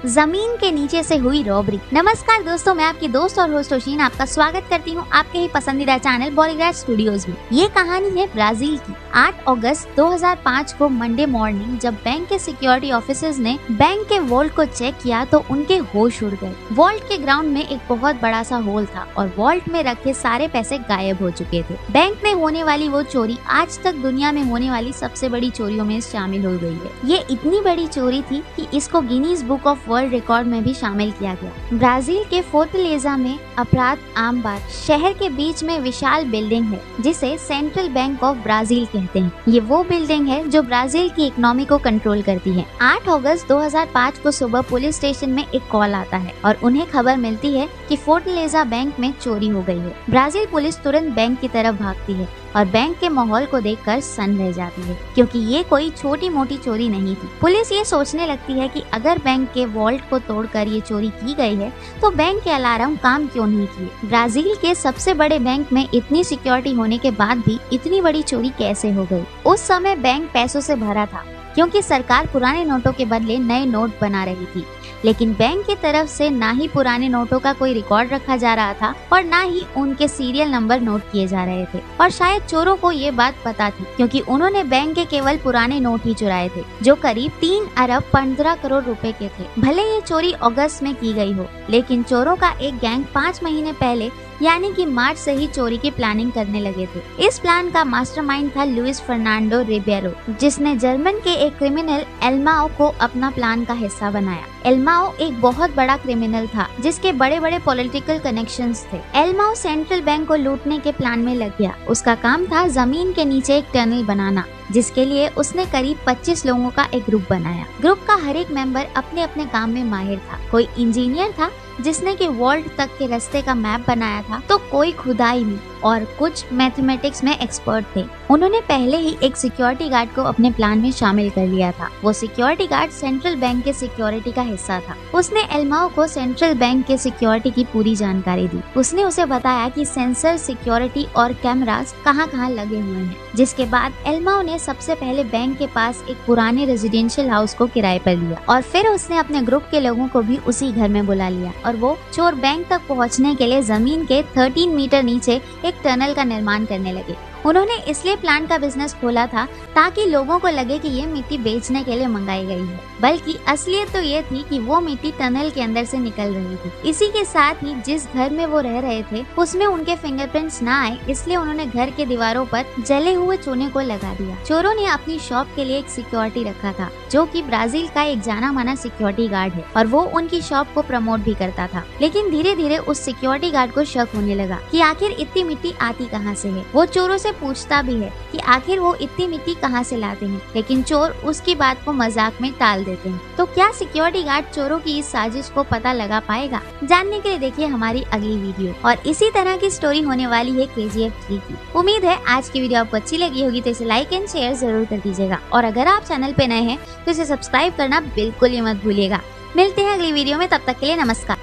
जमीन के नीचे से हुई रॉबरी। नमस्कार दोस्तों, मैं आपकी दोस्त और होस्ट ओशीन आपका स्वागत करती हूँ आपके ही पसंदीदा चैनल बॉलीग्राड स्टूडियोज में। ये कहानी है ब्राजील की। 8 अगस्त 2005 को मंडे मॉर्निंग जब बैंक के सिक्योरिटी ऑफिसर्स ने बैंक के वॉल्ट को चेक किया तो उनके होश उड़ गए। वॉल्ट के ग्राउंड में एक बहुत बड़ा सा होल था और वॉल्ट में रखे सारे पैसे गायब हो चुके थे। बैंक में होने वाली वो चोरी आज तक दुनिया में होने वाली सबसे बड़ी चोरियों में शामिल हो गई है। ये इतनी बड़ी चोरी थी कि इसको Guinness book of world record में भी शामिल किया गया। ब्राजील के फोर्टलेजा में अपराध आम बात। शहर के बीच में विशाल बिल्डिंग है जिसे सेंट्रल बैंक ऑफ ब्राजील कहते हैं। ये वो बिल्डिंग है जो ब्राजील की इकोनॉमी को कंट्रोल करती है। 8 अगस्त 2005 को सुबह पुलिस स्टेशन में एक कॉल आता है और उन्हें खबर मिलती है कि फोर्टलेजा बैंक में चोरी हो गई है। ब्राजील पुलिस तुरंत बैंक की तरफ भागती है और बैंक के माहौल को देखकर सन्न रह जाती है क्योंकि ये कोई छोटी मोटी चोरी नहीं थी। पुलिस ये सोचने लगती है कि अगर बैंक के वॉल्ट को तोड़कर ये चोरी की गई है तो बैंक के अलार्म काम क्यों नहीं किए। ब्राजील के सबसे बड़े बैंक में इतनी सिक्योरिटी होने के बाद भी इतनी बड़ी चोरी कैसे हो गई। उस समय बैंक पैसों से भरा था क्योंकि सरकार पुराने नोटों के बदले नए नोट बना रही थी, लेकिन बैंक की तरफ से ना ही पुराने नोटों का कोई रिकॉर्ड रखा जा रहा था और ना ही उनके सीरियल नंबर नोट किए जा रहे थे। और शायद चोरों को ये बात पता थी क्योंकि उन्होंने बैंक के केवल पुराने नोट ही चुराए थे जो करीब 3 अरब 15 करोड़ रुपए के थे। भले ये चोरी अगस्त में की गई हो, लेकिन चोरों का एक गैंग 5 महीने पहले यानी कि मार्च से ही चोरी की प्लानिंग करने लगे थे। इस प्लान का मास्टरमाइंड था लुइस फर्नांडो रिबेरो, जिसने जर्मन के एक क्रिमिनल एल्माओ को अपना प्लान का हिस्सा बनाया। एल्माओ एक बहुत बड़ा क्रिमिनल था जिसके बड़े बड़े पॉलिटिकल कनेक्शंस थे। एल्माओ सेंट्रल बैंक को लूटने के प्लान में लग गया। उसका काम था जमीन के नीचे एक टनल बनाना, जिसके लिए उसने करीब 25 लोगों का एक ग्रुप बनाया। ग्रुप का हर एक मेंबर अपने अपने काम में माहिर था। कोई इंजीनियर था जिसने कि वॉल्ट तक के रास्ते का मैप बनाया था, तो कोई खुदाई में और कुछ मैथमेटिक्स में एक्सपर्ट थे। उन्होंने पहले ही एक सिक्योरिटी गार्ड को अपने प्लान में शामिल कर लिया था। वो सिक्योरिटी गार्ड सेंट्रल बैंक के सिक्योरिटी का हिस्सा था। उसने एल्माओ को सेंट्रल बैंक के सिक्योरिटी की पूरी जानकारी दी। उसने उसे बताया कि सेंसर, सिक्योरिटी और कैमरास कहाँ-कहाँ लगे हुए हैं। जिसके बाद एल्माओ ने सबसे पहले बैंक के पास एक पुराने रेजिडेंशियल हाउस को किराए पर लिया और फिर उसने अपने ग्रुप के लोगों को भी उसी घर में बुला लिया और वो चोर बैंक तक पहुंचने के लिए जमीन के 13 मीटर नीचे एक टनल का निर्माण करने लगे। उन्होंने इसलिए प्लान का बिजनेस खोला था ताकि लोगों को लगे कि ये मिट्टी बेचने के लिए मंगाई गई है, बल्कि असलियत तो ये थी कि वो मिट्टी टनल के अंदर से निकल रही थी। इसी के साथ ही जिस घर में वो रह रहे थे उसमें उनके फिंगरप्रिंट्स ना आए, इसलिए उन्होंने घर के दीवारों पर जले हुए चूने को लगा दिया। चोरों ने अपनी शॉप के लिए एक सिक्योरिटी रखा था जो कि ब्राजील का एक जाना माना सिक्योरिटी गार्ड है और वो उनकी शॉप को प्रमोट भी करता था। लेकिन धीरे धीरे उस सिक्योरिटी गार्ड को शक होने लगा कि आखिर इतनी मिट्टी आती कहाँ से है। वो चोरों से पूछता भी है कि आखिर वो इतनी मिट्टी कहाँ से लाते हैं, लेकिन चोर उसकी बात को मजाक में टाल देते हैं। तो क्या सिक्योरिटी गार्ड चोरों की इस साजिश को पता लगा पाएगा? जानने के लिए देखिए हमारी अगली वीडियो। और इसी तरह की स्टोरी होने वाली है KGF 3 की। उम्मीद है आज की वीडियो आपको अच्छी लगी होगी, तो इसे लाइक एंड शेयर जरूर कर दीजिएगा और अगर आप चैनल पे नए हैं तो इसे सब्सक्राइब करना बिल्कुल ही मत भूलिएगा। मिलते हैं अगली वीडियो में, तब तक के लिए नमस्कार।